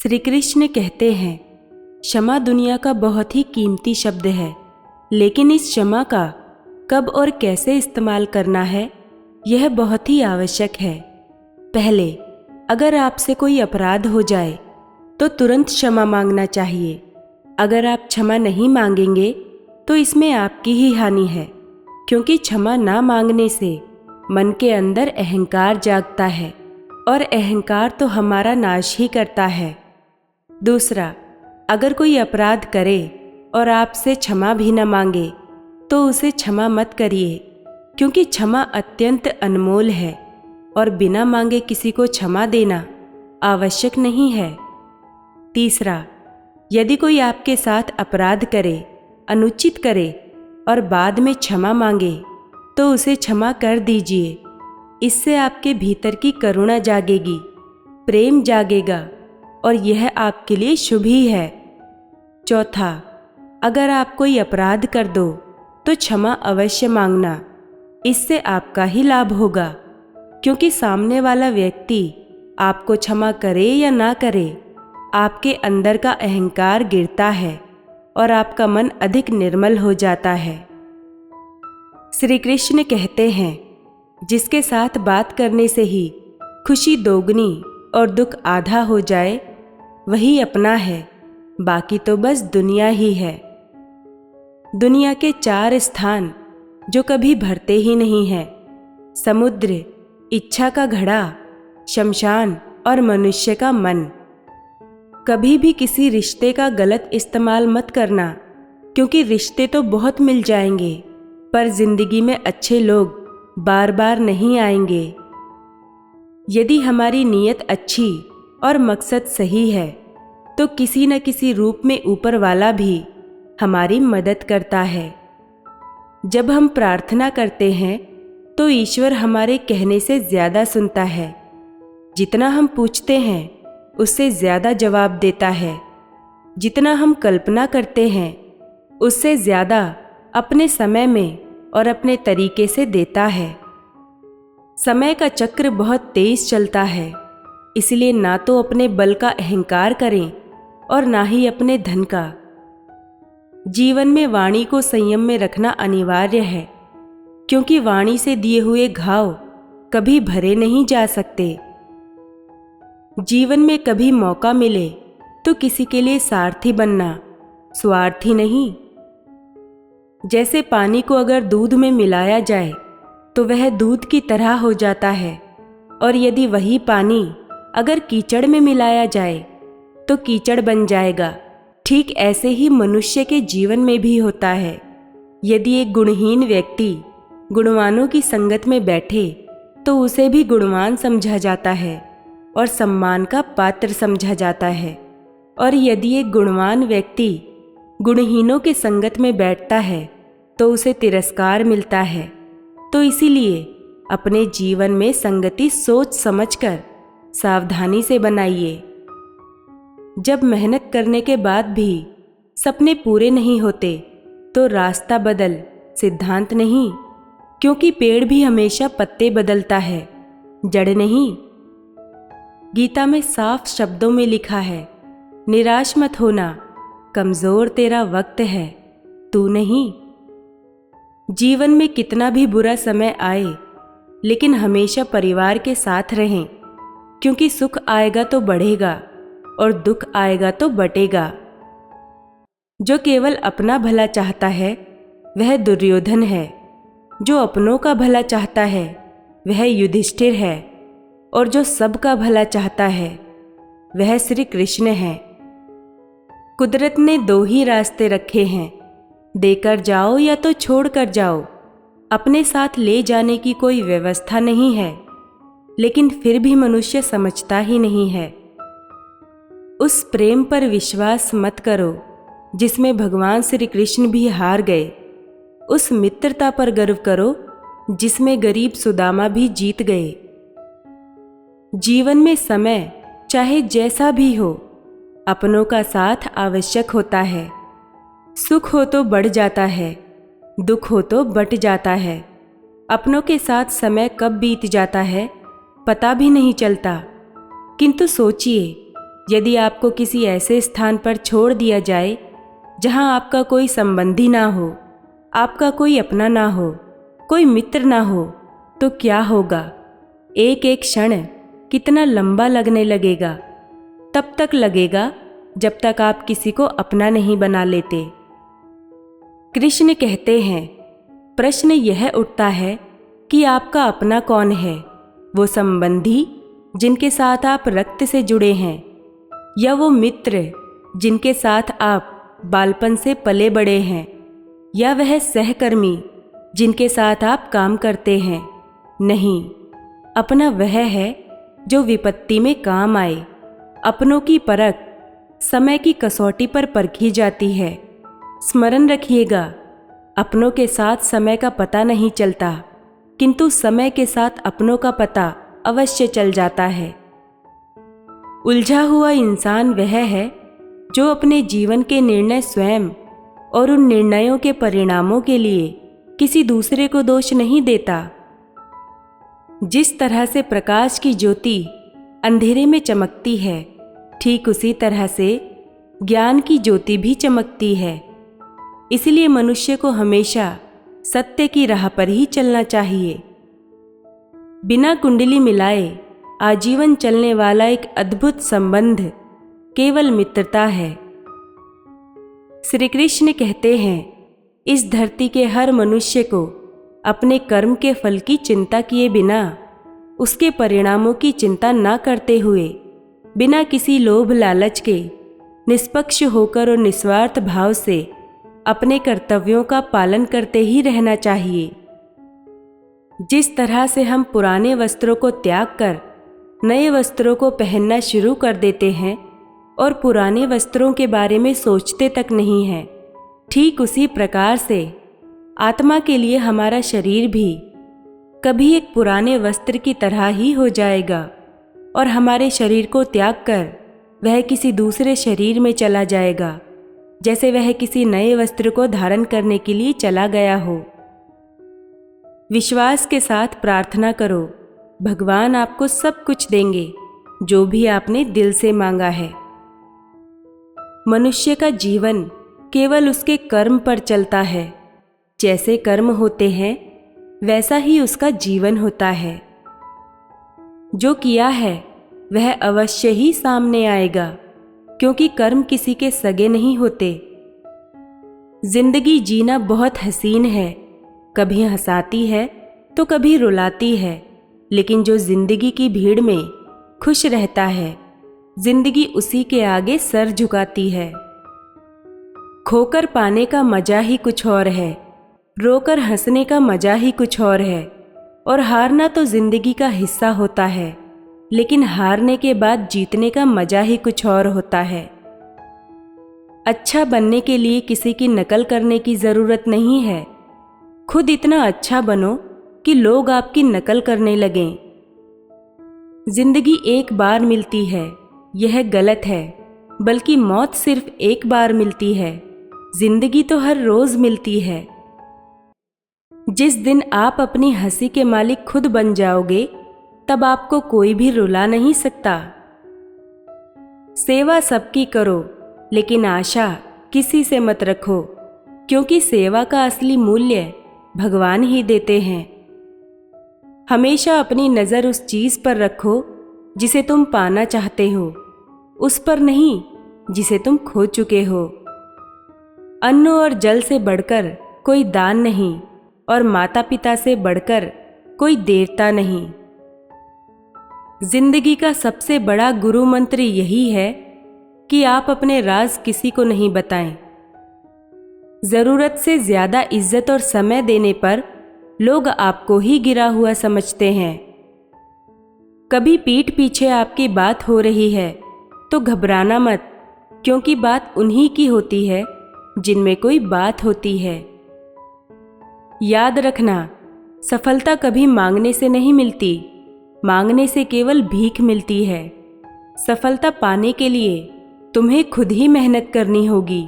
श्री कृष्ण कहते हैं, क्षमा दुनिया का बहुत ही कीमती शब्द है, लेकिन इस क्षमा का कब और कैसे इस्तेमाल करना है, यह बहुत ही आवश्यक है। पहले, अगर आपसे कोई अपराध हो जाए तो तुरंत क्षमा मांगना चाहिए। अगर आप क्षमा नहीं मांगेंगे तो इसमें आपकी ही हानि है, क्योंकि क्षमा ना मांगने से मन के अंदर अहंकार जागता है और अहंकार तो हमारा नाश ही करता है। दूसरा, अगर कोई अपराध करे और आपसे क्षमा भी न मांगे तो उसे क्षमा मत करिए, क्योंकि क्षमा अत्यंत अनमोल है और बिना मांगे किसी को क्षमा देना आवश्यक नहीं है। तीसरा, यदि कोई आपके साथ अपराध करे, अनुचित करे और बाद में क्षमा मांगे तो उसे क्षमा कर दीजिए। इससे आपके भीतर की करुणा जागेगी, प्रेम जागेगा और यह आपके लिए शुभ ही है। चौथा, अगर आप कोई अपराध कर दो तो क्षमा अवश्य मांगना। इससे आपका ही लाभ होगा, क्योंकि सामने वाला व्यक्ति आपको क्षमा करे या ना करे, आपके अंदर का अहंकार गिरता है और आपका मन अधिक निर्मल हो जाता है। श्री कृष्ण कहते हैं, जिसके साथ बात करने से ही खुशी दोगुनी और दुख आधा हो जाए, वही अपना है, बाकी तो बस दुनिया ही है। दुनिया के 4 स्थान जो कभी भरते ही नहीं हैं: समुद्र, इच्छा का घड़ा, शमशान और मनुष्य का मन। कभी भी किसी रिश्ते का गलत इस्तेमाल मत करना, क्योंकि रिश्ते तो बहुत मिल जाएंगे, पर जिंदगी में अच्छे लोग बार बार नहीं आएंगे। यदि हमारी नीयत अच्छी और मकसद सही है तो किसी न किसी रूप में ऊपर वाला भी हमारी मदद करता है। जब हम प्रार्थना करते हैं तो ईश्वर हमारे कहने से ज़्यादा सुनता है। जितना हम पूछते हैं उससे ज़्यादा जवाब देता है। जितना हम कल्पना करते हैं उससे ज़्यादा अपने समय में और अपने तरीके से देता है। समय का चक्र बहुत तेज चलता है, इसलिए ना तो अपने बल का अहंकार करें और ना ही अपने धन का। जीवन में वाणी को संयम में रखना अनिवार्य है, क्योंकि वाणी से दिए हुए घाव कभी भरे नहीं जा सकते। जीवन में कभी मौका मिले तो किसी के लिए सारथी बनना, स्वार्थी नहीं। जैसे पानी को अगर दूध में मिलाया जाए तो वह दूध की तरह हो जाता है, और यदि वही पानी अगर कीचड़ में मिलाया जाए तो कीचड़ बन जाएगा। ठीक ऐसे ही मनुष्य के जीवन में भी होता है। यदि एक गुणहीन व्यक्ति गुणवानों की संगत में बैठे तो उसे भी गुणवान समझा जाता है और सम्मान का पात्र समझा जाता है, और यदि एक गुणवान व्यक्ति गुणहीनों के संगत में बैठता है तो उसे तिरस्कार मिलता है। तो इसीलिए अपने जीवन में संगति सोच समझकर सावधानी से बनाइए। जब मेहनत करने के बाद भी सपने पूरे नहीं होते तो रास्ता बदल, सिद्धांत नहीं, क्योंकि पेड़ भी हमेशा पत्ते बदलता है, जड़ नहीं। गीता में साफ शब्दों में लिखा है, निराश मत होना, कमजोर तेरा वक्त है, तू नहीं। जीवन में कितना भी बुरा समय आए, लेकिन हमेशा परिवार के साथ रहें, क्योंकि सुख आएगा तो बढ़ेगा और दुख आएगा तो बटेगा। जो केवल अपना भला चाहता है वह दुर्योधन है, जो अपनों का भला चाहता है वह युधिष्ठिर है, और जो सबका भला चाहता है वह श्री कृष्ण है। कुदरत ने 2 ही रास्ते रखे हैं, देकर जाओ या तो छोड़ कर जाओ। अपने साथ ले जाने की कोई व्यवस्था नहीं है, लेकिन फिर भी मनुष्य समझता ही नहीं है। उस प्रेम पर विश्वास मत करो जिसमें भगवान श्री कृष्ण भी हार गए। उस मित्रता पर गर्व करो जिसमें गरीब सुदामा भी जीत गए। जीवन में समय चाहे जैसा भी हो, अपनों का साथ आवश्यक होता है। सुख हो तो बढ़ जाता है, दुख हो तो बट जाता है। अपनों के साथ समय कब बीत जाता है पता भी नहीं चलता। किंतु सोचिए, यदि आपको किसी ऐसे स्थान पर छोड़ दिया जाए जहां आपका कोई संबंधी ना हो, आपका कोई अपना ना हो, कोई मित्र ना हो, तो क्या होगा? एक एक क्षण कितना लंबा लगने लगेगा। तब तक लगेगा जब तक आप किसी को अपना नहीं बना लेते। कृष्ण कहते हैं, प्रश्न यह उठता है कि आपका अपना कौन है? वो संबंधी जिनके साथ आप रक्त से जुड़े हैं, या वो मित्र जिनके साथ आप बालपन से पले बड़े हैं, या वह सहकर्मी जिनके साथ आप काम करते हैं? नहीं, अपना वह है जो विपत्ति में काम आए। अपनों की परख समय की कसौटी पर परखी जाती है। स्मरण रखिएगा, अपनों के साथ समय का पता नहीं चलता, किंतु समय के साथ अपनों का पता अवश्य चल जाता है। उलझा हुआ इंसान वह है जो अपने जीवन के निर्णय स्वयं और उन निर्णयों के परिणामों के लिए किसी दूसरे को दोष नहीं देता। जिस तरह से प्रकाश की ज्योति अंधेरे में चमकती है, ठीक उसी तरह से ज्ञान की ज्योति भी चमकती है। इसलिए मनुष्य को हमेशा सत्य की राह पर ही चलना चाहिए। बिना कुंडली मिलाए आजीवन चलने वाला एक अद्भुत संबंध केवल मित्रता है। श्री कृष्ण कहते हैं, इस धरती के हर मनुष्य को अपने कर्म के फल की चिंता किए बिना, उसके परिणामों की चिंता न करते हुए, बिना किसी लोभ लालच के निष्पक्ष होकर और निस्वार्थ भाव से अपने कर्तव्यों का पालन करते ही रहना चाहिए। जिस तरह से हम पुराने वस्त्रों को त्याग कर नए वस्त्रों को पहनना शुरू कर देते हैं और पुराने वस्त्रों के बारे में सोचते तक नहीं हैं, ठीक उसी प्रकार से आत्मा के लिए हमारा शरीर भी कभी एक पुराने वस्त्र की तरह ही हो जाएगा और हमारे शरीर को त्याग कर वह किसी दूसरे शरीर में चला जाएगा, जैसे वह किसी नए वस्त्र को धारण करने के लिए चला गया हो। विश्वास के साथ प्रार्थना करो, भगवान आपको सब कुछ देंगे जो भी आपने दिल से मांगा है। मनुष्य का जीवन केवल उसके कर्म पर चलता है। जैसे कर्म होते हैं वैसा ही उसका जीवन होता है। जो किया है वह अवश्य ही सामने आएगा, क्योंकि कर्म किसी के सगे नहीं होते। जिंदगी जीना बहुत हसीन है, कभी हंसाती है तो कभी रुलाती है, लेकिन जो जिंदगी की भीड़ में खुश रहता है, जिंदगी उसी के आगे सर झुकाती है। खोकर पाने का मजा ही कुछ और है, रोकर हंसने का मजा ही कुछ और है, और हारना तो जिंदगी का हिस्सा होता है, लेकिन हारने के बाद जीतने का मजा ही कुछ और होता है। अच्छा बनने के लिए किसी की नकल करने की जरूरत नहीं है। खुद इतना अच्छा बनो कि लोग आपकी नकल करने लगें। जिंदगी एक बार मिलती है, यह गलत है, बल्कि मौत सिर्फ एक बार मिलती है। जिंदगी तो हर रोज मिलती है। जिस दिन आप अपनी हंसी के मालिक खुद बन जाओगे, तब आपको कोई भी रुला नहीं सकता। सेवा सबकी करो, लेकिन आशा किसी से मत रखो, क्योंकि सेवा का असली मूल्य भगवान ही देते हैं। हमेशा अपनी नज़र उस चीज़ पर रखो जिसे तुम पाना चाहते हो, उस पर नहीं जिसे तुम खो चुके हो। अन्न और जल से बढ़कर कोई दान नहीं, और माता पिता से बढ़कर कोई देवता नहीं। जिंदगी का सबसे बड़ा गुरु मंत्र यही है कि आप अपने राज किसी को नहीं बताएं। जरूरत से ज्यादा इज्जत और समय देने पर लोग आपको ही गिरा हुआ समझते हैं। कभी पीठ पीछे आपकी बात हो रही है तो घबराना मत, क्योंकि बात उन्हीं की होती है जिनमें कोई बात होती है। याद रखना, सफलता कभी मांगने से नहीं मिलती, मांगने से केवल भीख मिलती है। सफलता पाने के लिए तुम्हें खुद ही मेहनत करनी होगी।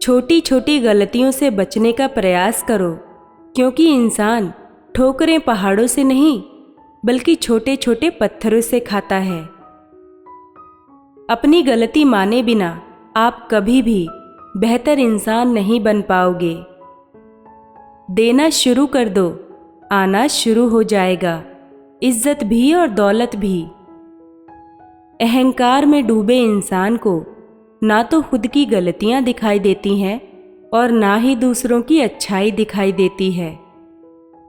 छोटी छोटी गलतियों से बचने का प्रयास करो, क्योंकि इंसान ठोकरें पहाड़ों से नहीं बल्कि छोटे छोटे पत्थरों से खाता है। अपनी गलती माने बिना आप कभी भी बेहतर इंसान नहीं बन पाओगे। देना शुरू कर दो, आना शुरू हो जाएगा, इज्जत भी और दौलत भी। अहंकार में डूबे इंसान को ना तो खुद की गलतियां दिखाई देती हैं और ना ही दूसरों की अच्छाई दिखाई देती है।